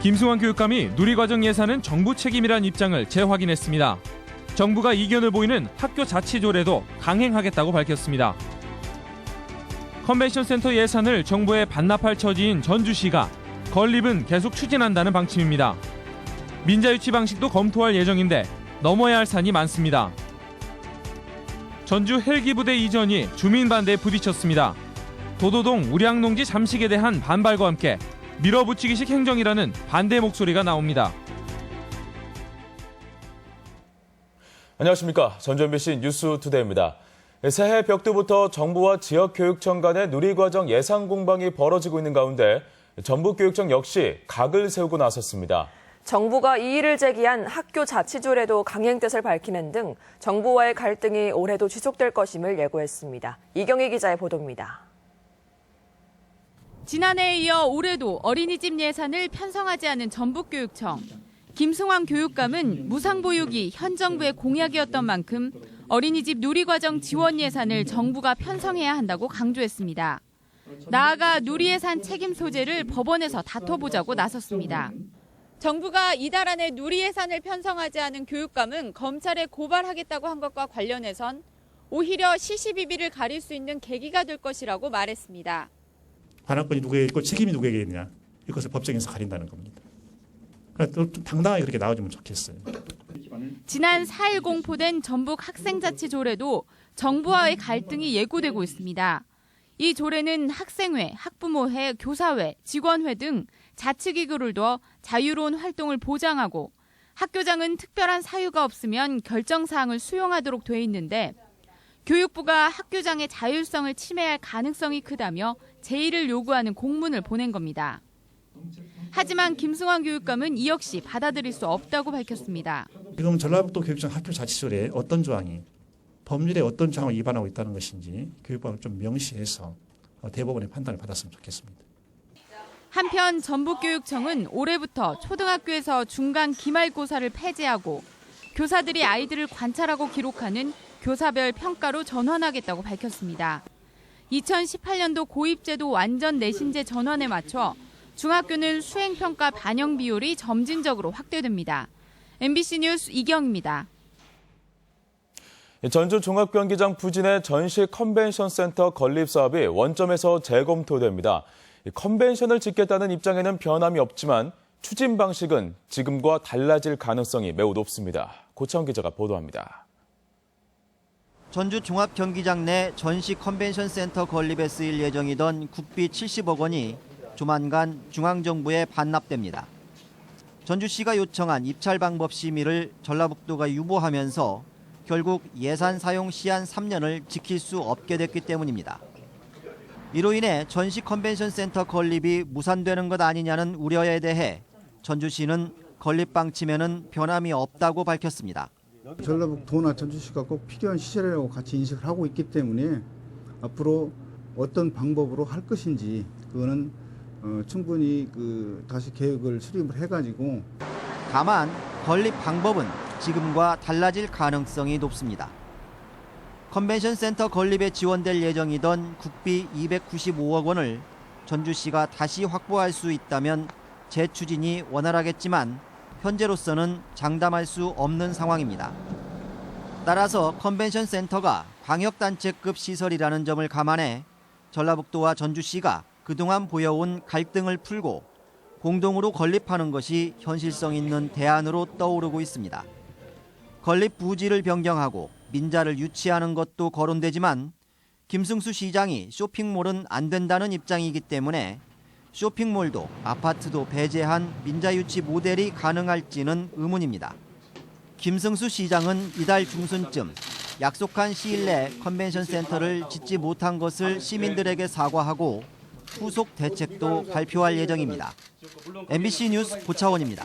김승환 교육감이 누리과정 예산은 정부 책임이란 입장을 재확인했습니다. 정부가 이견을 보이는 학교 자치조례도 강행하겠다고 밝혔습니다. 컨벤션 센터 예산을 정부에 반납할 처지인 전주시가 건립은 계속 추진한다는 방침입니다. 민자유치 방식도 검토할 예정인데 넘어야 할 산이 많습니다. 전주 헬기부대 이전이 주민 반대에 부딪혔습니다. 도도동 우량농지 잠식에 대한 반발과 함께 밀어붙이기식 행정이라는 반대 목소리가 나옵니다. 안녕하십니까. 전주 MBC 뉴스투데이입니다. 새해 벽두부터 정부와 지역교육청 간의 누리과정 예산 공방이 벌어지고 있는 가운데 전북교육청 역시 각을 세우고 나섰습니다. 정부가 이의를 제기한 학교 자치조례도 강행 뜻을 밝히는 등 정부와의 갈등이 올해도 지속될 것임을 예고했습니다. 이경희 기자의 보도입니다. 지난해에 이어 올해도 어린이집 예산을 편성하지 않은 전북교육청. 김승환 교육감은 무상보육이 현 정부의 공약이었던 만큼 어린이집 누리과정 지원 예산을 정부가 편성해야 한다고 강조했습니다. 나아가 누리예산 책임 소재를 법원에서 다퉈보자고 나섰습니다. 정부가 이달 안에 누리예산을 편성하지 않은 교육감은 검찰에 고발하겠다고 한 것과 관련해선 오히려 시시비비를 가릴 수 있는 계기가 될 것이라고 말했습니다. 관할권이 누구에게 있고 책임이 누구에게 있냐, 이것을 법정에서 가린다는 겁니다. 그러니까 좀 당당하게 그렇게 나와주면 좋겠어요. 지난 4일 공포된 전북 학생자치조례도 정부와의 갈등이 예고되고 있습니다. 이 조례는 학생회, 학부모회, 교사회, 직원회 등 자치기구를 둬 자유로운 활동을 보장하고 학교장은 특별한 사유가 없으면 결정사항을 수용하도록 돼 있는데 교육부가 학교장의 자율성을 침해할 가능성이 크다며 제의를 요구하는 공문을 보낸 겁니다. 하지만 김승환 교육감은 이 역시 받아들일 수 없다고 밝혔습니다. 지금 전라북도 교육청 학교 자치조례에 어떤 조항이 법률에 어떤 조항을 위반하고 있다는 것인지 교육부가 좀 명시해서 대법원의 판단을 받았으면 좋겠습니다. 한편 전북교육청은 올해부터 초등학교에서 중간 기말고사를 폐지하고 교사들이 아이들을 관찰하고 기록하는 교사별 평가로 전환하겠다고 밝혔습니다. 2018년도 고입제도 완전 내신제 전환에 맞춰 중학교는 수행평가 반영 비율이 점진적으로 확대됩니다. MBC 뉴스 이경입니다. 전주 종합경기장 부진의 전시 컨벤션 센터 건립 사업이 원점에서 재검토됩니다. 컨벤션을 짓겠다는 입장에는 변함이 없지만 추진 방식은 지금과 달라질 가능성이 매우 높습니다. 고창훈 기자가 보도합니다. 전주 종합경기장 내 전시 컨벤션 센터 건립에 쓰일 예정이던 국비 70억 원이 조만간 중앙정부에 반납됩니다. 전주시가 요청한 입찰 방법 심의를 전라북도가 유보하면서 결국 예산 사용 시한 3년을 지킬 수 없게 됐기 때문입니다. 이로 인해 전시 컨벤션 센터 건립이 무산되는 것 아니냐는 우려에 대해 전주시는 건립 방침에는 변함이 없다고 밝혔습니다. 전라북도나 전주시가 꼭 필요한 시설이라고 같이 인식을 하고 있기 때문에 앞으로 어떤 방법으로 할 것인지 그거는 충분히 다시 계획을 수립을 해가지고 다만 건립 방법은 지금과 달라질 가능성이 높습니다. 컨벤션 센터 건립에 지원될 예정이던 국비 295억 원을 전주시가 다시 확보할 수 있다면 재추진이 원활하겠지만 현재로서는 장담할 수 없는 상황입니다. 따라서 컨벤션 센터가 광역단체급 시설이라는 점을 감안해 전라북도와 전주시가 그동안 보여온 갈등을 풀고 공동으로 건립하는 것이 현실성 있는 대안으로 떠오르고 있습니다. 건립 부지를 변경하고 민자를 유치하는 것도 거론되지만 김승수 시장이 쇼핑몰은 안 된다는 입장이기 때문에 쇼핑몰도 아파트도 배제한 민자 유치 모델이 가능할지는 의문입니다. 김승수 시장은 이달 중순쯤 약속한 시일 내 컨벤션 센터를 짓지 못한 것을 시민들에게 사과하고 후속 대책도 발표할 예정입니다. MBC 뉴스 고차원입니다.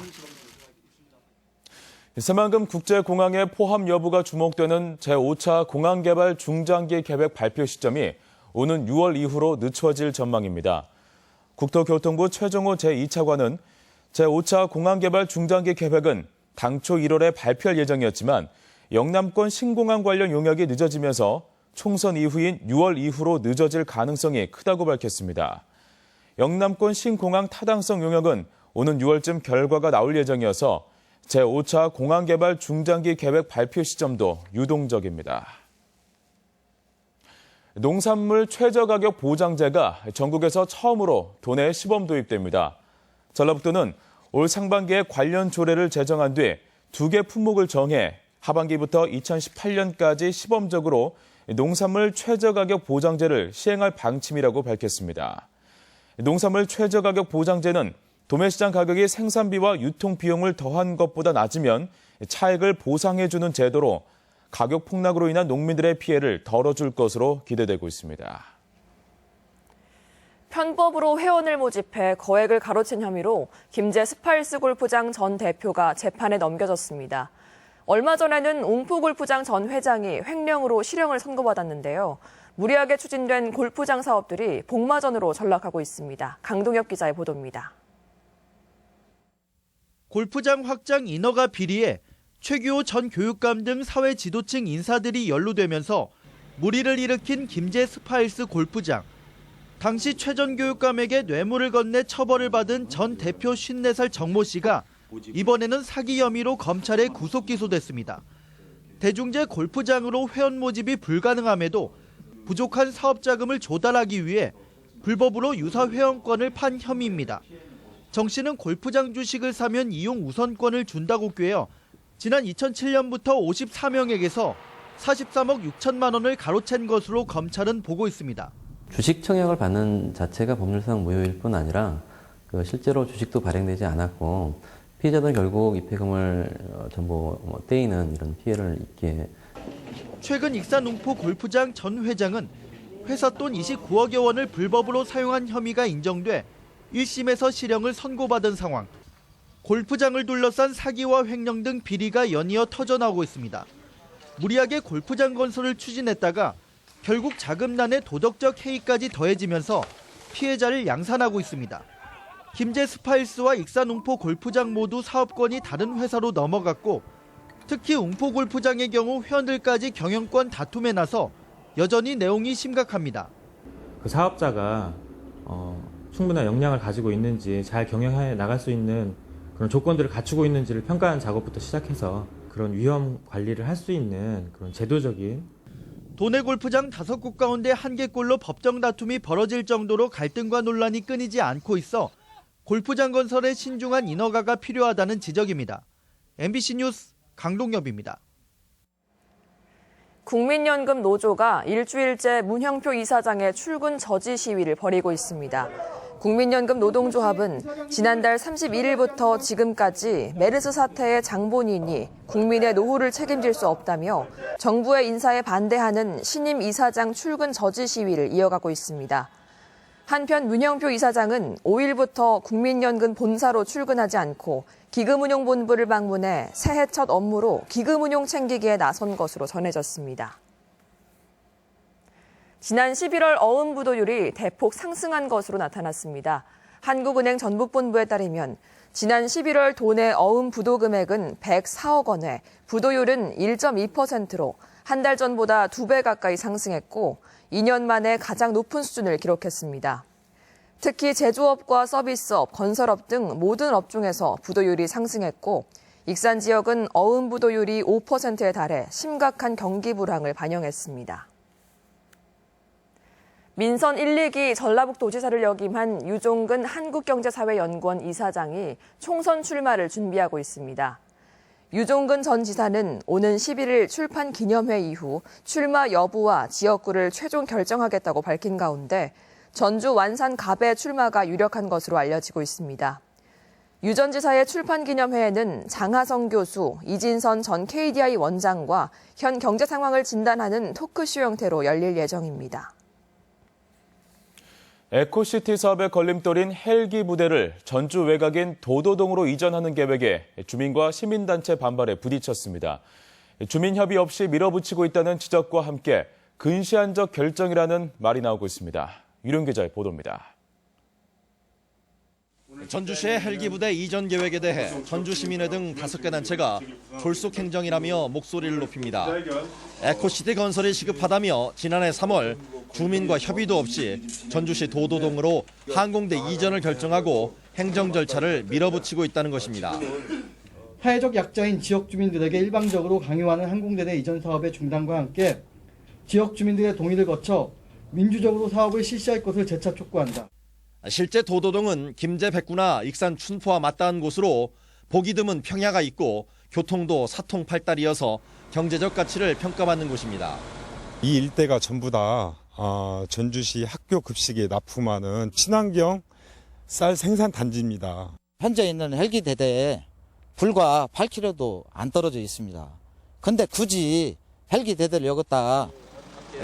새만금 국제공항의 포함 여부가 주목되는 제5차 공항개발 중장기 계획 발표 시점이 오는 6월 이후로 늦춰질 전망입니다. 국토교통부 최종호 제2차관은 제5차 공항개발 중장기 계획은 당초 1월에 발표할 예정이었지만 영남권 신공항 관련 용역이 늦어지면서 총선 이후인 6월 이후로 늦어질 가능성이 크다고 밝혔습니다. 영남권 신공항 타당성 용역은 오는 6월쯤 결과가 나올 예정이어서 제5차 공항개발 중장기 계획 발표 시점도 유동적입니다. 농산물 최저가격 보장제가 전국에서 처음으로 도내에 시범 도입됩니다. 전라북도는 올 상반기에 관련 조례를 제정한 뒤 2개 품목을 정해 하반기부터 2018년까지 시범적으로 농산물 최저가격 보장제를 시행할 방침이라고 밝혔습니다. 농산물 최저가격 보장제는 도매시장 가격이 생산비와 유통비용을 더한 것보다 낮으면 차액을 보상해주는 제도로 가격 폭락으로 인한 농민들의 피해를 덜어줄 것으로 기대되고 있습니다. 편법으로 회원을 모집해 거액을 가로챈 혐의로 김제 스파일스 골프장 전 대표가 재판에 넘겨졌습니다. 얼마 전에는 웅포 골프장 전 회장이 횡령으로 실형을 선고받았는데요. 무리하게 추진된 골프장 사업들이 복마전으로 전락하고 있습니다. 강동엽 기자의 보도입니다. 골프장 확장 인허가 비리에 최규호 전 교육감 등 사회 지도층 인사들이 연루되면서 물의를 일으킨 김제 스파일스 골프장. 당시 최 전 교육감에게 뇌물을 건네 처벌을 받은 전 대표 54살 정모 씨가 이번에는 사기 혐의로 검찰에 구속 기소됐습니다. 대중제 골프장으로 회원 모집이 불가능함에도 부족한 사업 자금을 조달하기 위해 불법으로 유사 회원권을 판 혐의입니다. 정 씨는 골프장 주식을 사면 이용 우선권을 준다고 꾀어 지난 2007년부터 54명에게서 43억 6천만 원을 가로챈 것으로 검찰은 보고 있습니다. 주식 청약을 받는 자체가 법률상 무효일 뿐 아니라 실제로 주식도 발행되지 않았고 피해자들은 결국 입회금을 전부 떼이는 이런 피해를 입게. 최근 익산 웅포 골프장 전 회장은 회사 돈 29억여 원을 불법으로 사용한 혐의가 인정돼 1심에서 실형을 선고받은 상황. 골프장을 둘러싼 사기와 횡령 등 비리가 연이어 터져나오고 있습니다. 무리하게 골프장 건설을 추진했다가 결국 자금난에 도덕적 해이까지 더해지면서 피해자를 양산하고 있습니다. 김제 스파일스와 익산 웅포 골프장 모두 사업권이 다른 회사로 넘어갔고 특히 웅포 골프장의 경우 회원들까지 경영권 다툼에 나서 여전히 내용이 심각합니다. 그 사업자가 충분한 역량을 가지고 있는지 잘 경영해 나갈 수 있는 그런 조건들을 갖추고 있는지를 평가하는 작업부터 시작해서 그런 위험 관리를 할 수 있는 그런 제도적인 도내 골프장 5곳 가운데 1개꼴로 법정 다툼이 벌어질 정도로 갈등과 논란이 끊이지 않고 있어 골프장 건설에 신중한 인허가가 필요하다는 지적입니다. MBC 뉴스 강동엽입니다. 국민연금 노조가 일주일째 문형표 이사장의 출근 저지 시위를 벌이고 있습니다. 국민연금 노동조합은 지난달 31일부터 지금까지 메르스 사태의 장본인이 국민의 노후를 책임질 수 없다며 정부의 인사에 반대하는 신임 이사장 출근 저지 시위를 이어가고 있습니다. 한편 문형표 이사장은 5일부터 국민연금 본사로 출근하지 않고 기금운용본부를 방문해 새해 첫 업무로 기금운용 챙기기에 나선 것으로 전해졌습니다. 지난 11월 어음 부도율이 대폭 상승한 것으로 나타났습니다. 한국은행 전북본부에 따르면 지난 11월 도내 어음 부도 금액은 104억 원에 부도율은 1.2%로 한 달 전보다 2배 가까이 상승했고 2년 만에 가장 높은 수준을 기록했습니다. 특히 제조업과 서비스업, 건설업 등 모든 업종에서 부도율이 상승했고 익산 지역은 어음 부도율이 5%에 달해 심각한 경기 불황을 반영했습니다. 민선 1, 2기 전라북도지사를 역임한 유종근 한국경제사회연구원 이사장이 총선 출마를 준비하고 있습니다. 유종근 전 지사는 오는 11일 출판 기념회 이후 출마 여부와 지역구를 최종 결정하겠다고 밝힌 가운데 전주 완산 갑의 출마가 유력한 것으로 알려지고 있습니다. 유 전 지사의 출판 기념회에는 장하성 교수, 이진선 전 KDI 원장과 현 경제 상황을 진단하는 토크쇼 형태로 열릴 예정입니다. 에코시티 사업의 걸림돌인 헬기 부대를 전주 외곽인 도도동으로 이전하는 계획에 주민과 시민단체 반발에 부딪혔습니다. 주민 협의 없이 밀어붙이고 있다는 지적과 함께 근시안적 결정이라는 말이 나오고 있습니다. 유령 기자의 보도입니다. 전주시의 헬기 부대 이전 계획에 대해 전주시민회 등 5개 단체가 졸속 행정이라며 목소리를 높입니다. 에코시티 건설이 시급하다며 지난해 3월 주민과 협의도 없이 전주시 도도동으로 항공대 이전을 결정하고 행정 절차를 밀어붙이고 있다는 것입니다. 사회적 약자인 지역 주민들에게 일방적으로 강요하는 항공대대 이전 사업의 중단과 함께 지역 주민들의 동의를 거쳐 민주적으로 사업을 실시할 것을 재차 촉구한다. 실제 도도동은 김제 백구나 익산 춘포와 맞닿은 곳으로 보기 드문 평야가 있고 교통도 사통팔달이어서 경제적 가치를 평가받는 곳입니다. 이 일대가 전부 다 전주시 학교 급식에 납품하는 친환경 쌀 생산 단지입니다. 현재 있는 헬기 대대에 불과 8km도 안 떨어져 있습니다. 근데 굳이 헬기 대대를 여기다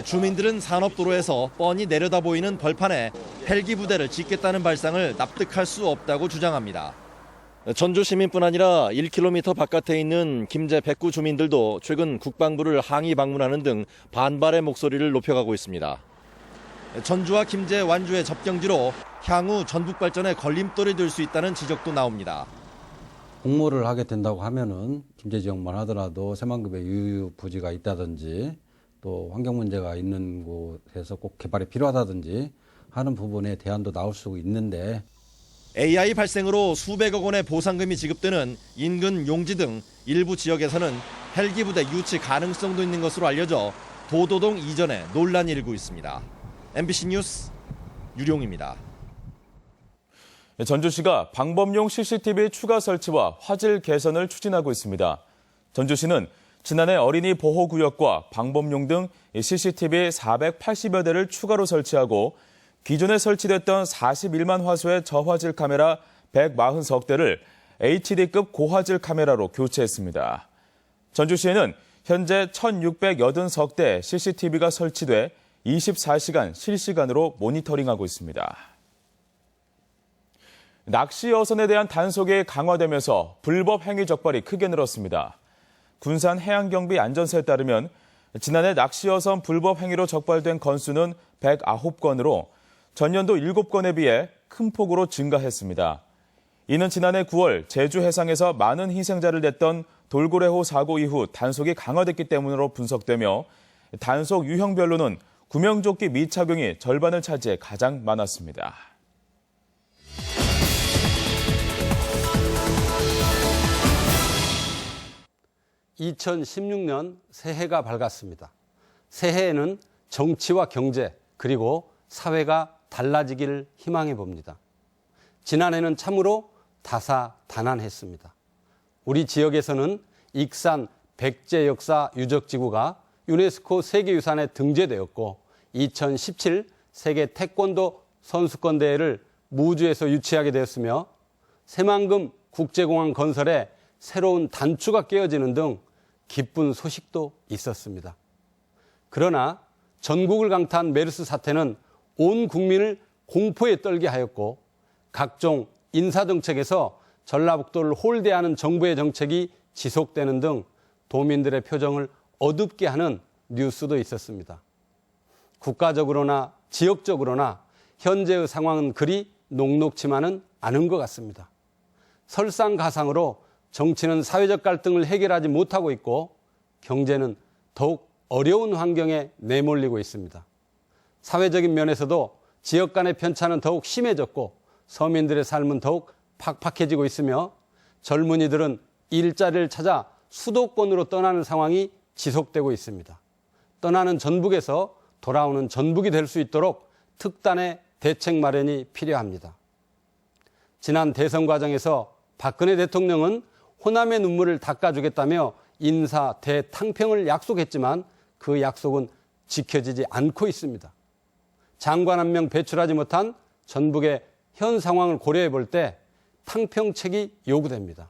주민들은 산업도로에서 뻔히 내려다 보이는 벌판에 헬기 부대를 짓겠다는 발상을 납득할 수 없다고 주장합니다. 전주 시민뿐 아니라 1km 바깥에 있는 김제 백구 주민들도 최근 국방부를 항의 방문하는 등 반발의 목소리를 높여가고 있습니다. 전주와 김제, 완주의 접경지로 향후 전북 발전에 걸림돌이 될 수 있다는 지적도 나옵니다. 공모를 하게 된다고 하면은 김제 지역만 하더라도 새만금의 유휴 부지가 있다든지 또 환경 문제가 있는 곳에서 꼭 개발이 필요하다든지 하는 부분에 대안도 나올 수 있는데 AI 발생으로 수백억 원의 보상금이 지급되는 인근 용지 등 일부 지역에서는 헬기 부대 유치 가능성도 있는 것으로 알려져 도도동 이전에 논란이 일고 있습니다. MBC 뉴스 유룡입니다. 전주시가 방범용 CCTV 추가 설치와 화질 개선을 추진하고 있습니다. 전주시는 지난해 어린이 보호구역과 방범용 등 CCTV 480여 대를 추가로 설치하고 기존에 설치됐던 41만 화소의 저화질 카메라 140석 대를 HD급 고화질 카메라로 교체했습니다. 전주시에는 현재 1,680석 대 CCTV가 설치돼 24시간 실시간으로 모니터링하고 있습니다. 낚시 어선에 대한 단속이 강화되면서 불법 행위 적발이 크게 늘었습니다. 군산 해양경비 안전사에 따르면 지난해 낚시 어선 불법 행위로 적발된 건수는 109건으로 전년도 7건에 비해 큰 폭으로 증가했습니다. 이는 지난해 9월 제주 해상에서 많은 희생자를 냈던 돌고래호 사고 이후 단속이 강화됐기 때문으로 분석되며 단속 유형별로는 구명조끼 미착용이 절반을 차지해 가장 많았습니다. (2016년) 새해가 밝았습니다. 새해에는 정치와 경제 그리고 사회가 달라지기를 희망해 봅니다. 지난해는 참으로 다사다난했습니다. 우리 지역에서는 익산 백제 역사 유적지구가 유네스코 세계유산에 등재되었고 2017 세계 태권도 선수권 대회를 무주에서 유치하게 되었으며 새만금 국제공항 건설에 새로운 단추가 깨어지는 등 기쁜 소식도 있었습니다. 그러나 전국을 강타한 메르스 사태는 온 국민을 공포에 떨게 하였고 각종 인사정책에서 전라북도를 홀대하는 정부의 정책이 지속되는 등 도민들의 표정을 어둡게 하는 뉴스도 있었습니다. 국가적으로나 지역적으로나 현재의 상황은 그리 녹록치만은 않은 것 같습니다. 설상가상으로 정치는 사회적 갈등을 해결하지 못하고 있고 경제는 더욱 어려운 환경에 내몰리고 있습니다. 사회적인 면에서도 지역 간의 편차는 더욱 심해졌고 서민들의 삶은 더욱 팍팍해지고 있으며 젊은이들은 일자리를 찾아 수도권으로 떠나는 상황이 지속되고 있습니다. 떠나는 전북에서 돌아오는 전북이 될 수 있도록 특단의 대책 마련이 필요합니다. 지난 대선 과정에서 박근혜 대통령은 호남의 눈물을 닦아주겠다며 인사 대탕평을 약속했지만 그 약속은 지켜지지 않고 있습니다. 장관 한 명 배출하지 못한 전북의 현 상황을 고려해 볼 때 탕평책이 요구됩니다.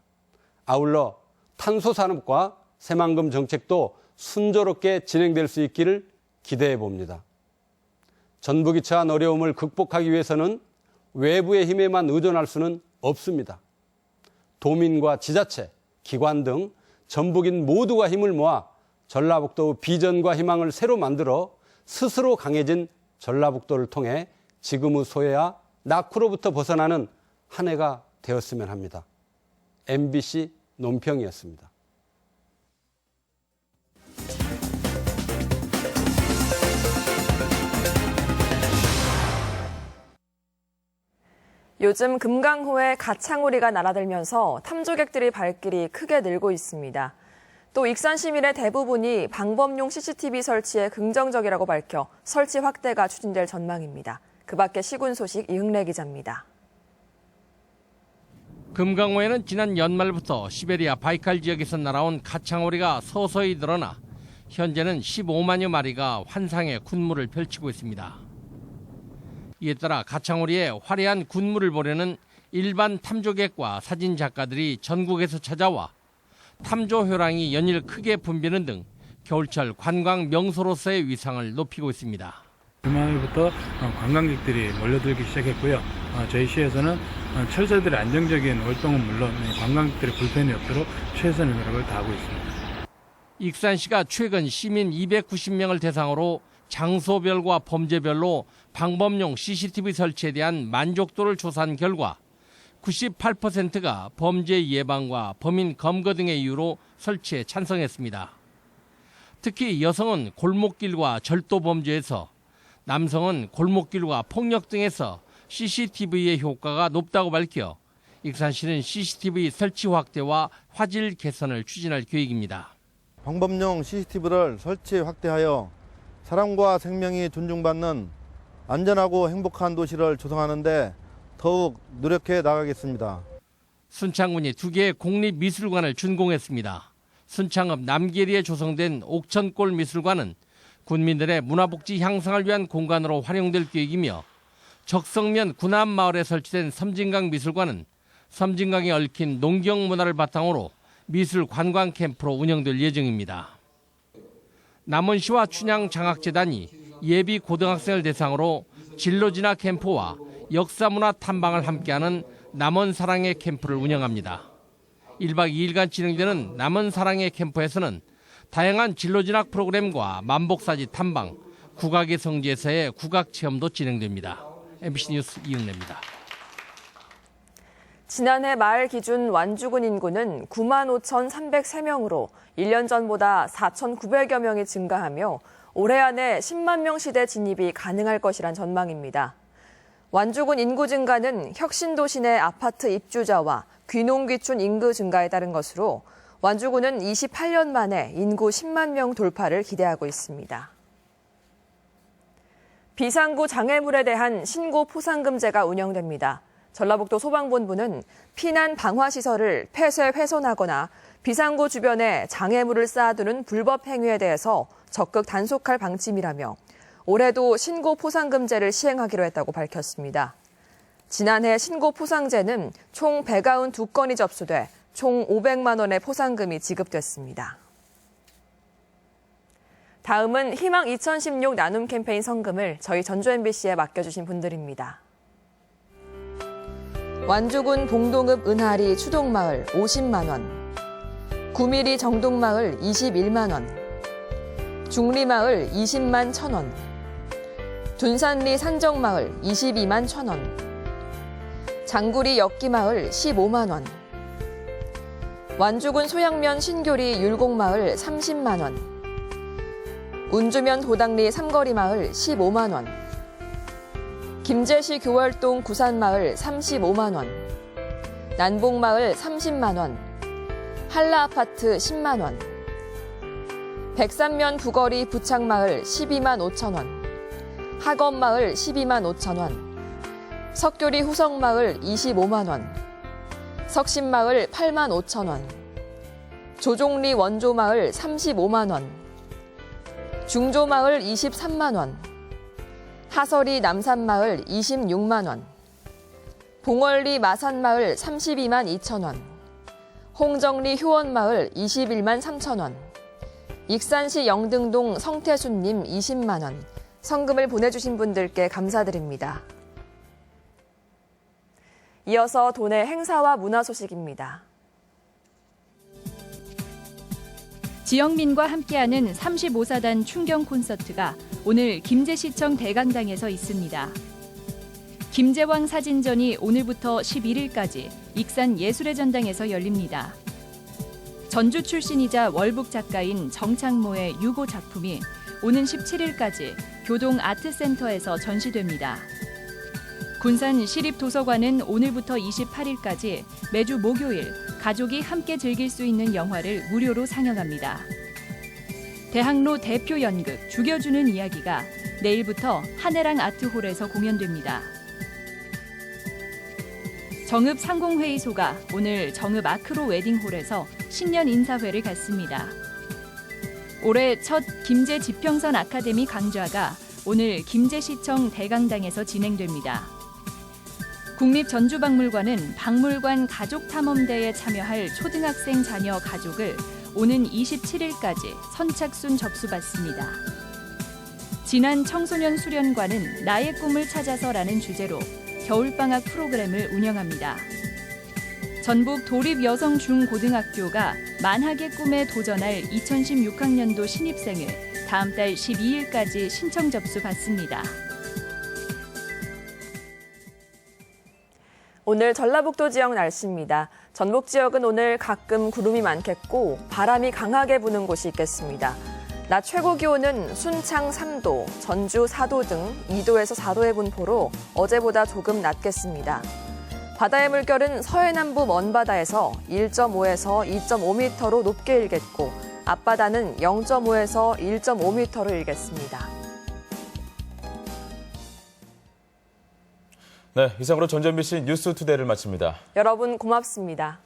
아울러 탄소산업과 새만금 정책도 순조롭게 진행될 수 있기를 기대해 봅니다. 전북이 처한 어려움을 극복하기 위해서는 외부의 힘에만 의존할 수는 없습니다. 도민과 지자체, 기관 등 전북인 모두가 힘을 모아 전라북도의 비전과 희망을 새로 만들어 스스로 강해진 전라북도를 통해 지금의 소외와 낙후로부터 벗어나는 한 해가 되었으면 합니다. MBC 논평이었습니다. 요즘 금강호에 가창오리가 날아들면서 탐조객들의 발길이 크게 늘고 있습니다. 또 익산 시민의 대부분이 방범용 CCTV 설치에 긍정적이라고 밝혀 설치 확대가 추진될 전망입니다. 그 밖에 시군 소식 이흥래 기자입니다. 금강호에는 지난 연말부터 시베리아 바이칼 지역에서 날아온 가창오리가 서서히 늘어나 현재는 15만여 마리가 환상의 군무를 펼치고 있습니다. 이에 따라 가창오리의 화려한 군무를 보려는 일반 탐조객과 사진 작가들이 전국에서 찾아와 탐조 효랑이 연일 크게 붐비는 등 겨울철 관광 명소로서의 위상을 높이고 있습니다. 주말부터 관광객들이 몰려들기 시작했고요. 저희 시에서는 철새들의 안정적인 활동은 물론 관광객들의 불편이 없도록 최선의 노력을 다하고 있습니다. 익산시가 최근 시민 290명을 대상으로 장소별과 범죄별로 방범용 CCTV 설치에 대한 만족도를 조사한 결과 98%가 범죄 예방과 범인 검거 등의 이유로 설치에 찬성했습니다. 특히 여성은 골목길과 절도 범죄에서, 남성은 골목길과 폭력 등에서 CCTV의 효과가 높다고 밝혀 익산시는 CCTV 설치 확대와 화질 개선을 추진할 계획입니다. 방범용 CCTV를 설치 확대하여 사람과 생명이 존중받는 안전하고 행복한 도시를 조성하는 데 더욱 노력해 나가겠습니다. 순창군이 2개의 공립미술관을 준공했습니다. 순창읍 남계리에 조성된 옥천골 미술관은 군민들의 문화복지 향상을 위한 공간으로 활용될 계획이며, 적성면 군암마을에 설치된 섬진강 미술관은 섬진강에 얽힌 농경 문화를 바탕으로 미술 관광 캠프로 운영될 예정입니다. 남원시와 춘향장학재단이 예비 고등학생을 대상으로 진로진화 캠프와 역사문화 탐방을 함께하는 남원사랑의 캠프를 운영합니다. 1박 2일간 진행되는 남원사랑의 캠프에서는 다양한 진로진학 프로그램과 만복사지 탐방, 국악의 성지에서의 국악체험도 진행됩니다. MBC 뉴스 이흥래입니다. 지난해 말 기준 완주군 인구는 95,303명으로 1년 전보다 4,900여 명이 증가하며 올해 안에 10만 명 시대 진입이 가능할 것이란 전망입니다. 완주군 인구 증가는 혁신도시 내 아파트 입주자와 귀농귀촌 인구 증가에 따른 것으로 완주군은 28년 만에 인구 10만 명 돌파를 기대하고 있습니다. 비상구 장애물에 대한 신고 포상금제가 운영됩니다. 전라북도 소방본부는 피난 방화시설을 폐쇄 훼손하거나 비상구 주변에 장애물을 쌓아두는 불법 행위에 대해서 적극 단속할 방침이라며 올해도 신고 포상금제를 시행하기로 했다고 밝혔습니다. 지난해 신고 포상제는 총 192건이 접수돼 총 500만 원의 포상금이 지급됐습니다. 다음은 희망 2016 나눔 캠페인 성금을 저희 전주 MBC에 맡겨주신 분들입니다. 완주군 봉동읍 은하리 추동마을 50만 원, 구미리 정동마을 21만 원, 중리마을 20만 1,000원, 둔산리 산정마을 22만 1,000원, 장구리 역기마을 15만 원, 완주군 소양면 신교리 율곡마을 30만 원, 운주면 도당리 삼거리마을 15만 원, 김제시 교월동 구산마을 35만 원, 난봉마을 30만 원, 한라아파트 10만 원, 백산면 부거리 부창마을 12만 5천 원, 학원마을 12만 5천 원, 석교리 후성마을 25만 원, 석신마을 8만 5천 원, 조종리 원조마을 35만 원, 중조마을 23만 원, 하설이 남산마을 26만 원, 봉월리 마산마을 32만 2천 원, 홍정리 효원마을 21만 3천 원, 익산시 영등동 성태순님 20만 원, 성금을 보내주신 분들께 감사드립니다. 이어서 도내 행사와 문화 소식입니다. 지영민과 함께하는 35사단 충경 콘서트가 오늘 김제시청 대강당에서 있습니다. 김제왕 사진전이 오늘부터 11일까지 익산 예술의 전당에서 열립니다. 전주 출신이자 월북 작가인 정창모의 유고 작품이 오는 17일까지 교동 아트센터에서 전시됩니다. 군산 시립도서관은 오늘부터 28일까지 매주 목요일 가족이 함께 즐길 수 있는 영화를 무료로 상영합니다. 대학로 대표 연극 죽여주는 이야기가 내일부터 한해랑 아트홀에서 공연됩니다. 정읍 상공회의소가 오늘 정읍 아크로 웨딩홀에서 신년 인사회를 갖습니다. 올해 첫 김제 지평선 아카데미 강좌가 오늘 김제시청 대강당에서 진행됩니다. 국립전주박물관은 박물관 가족탐험대에 참여할 초등학생 자녀 가족을 오는 27일까지 선착순 접수받습니다. 지난 청소년 수련관은 나의 꿈을 찾아서라는 주제로 겨울방학 프로그램을 운영합니다. 전북 도립여성중고등학교가 만학의 꿈에 도전할 2016학년도 신입생을 다음 달 12일까지 신청 접수 받습니다. 오늘 전라북도 지역 날씨입니다. 전북 지역은 오늘 가끔 구름이 많겠고 바람이 강하게 부는 곳이 있겠습니다. 낮 최고 기온은 순창 3도, 전주 4도 등 2도에서 4도의 분포로 어제보다 조금 낮겠습니다. 바다의 물결은 서해남부 먼바다에서 1.5에서 2.5m로 높게 일겠고 앞바다는 0.5에서 1.5m로 일겠습니다. 네, 이상으로 전전비씨 뉴스투데이를 마칩니다. 여러분 고맙습니다.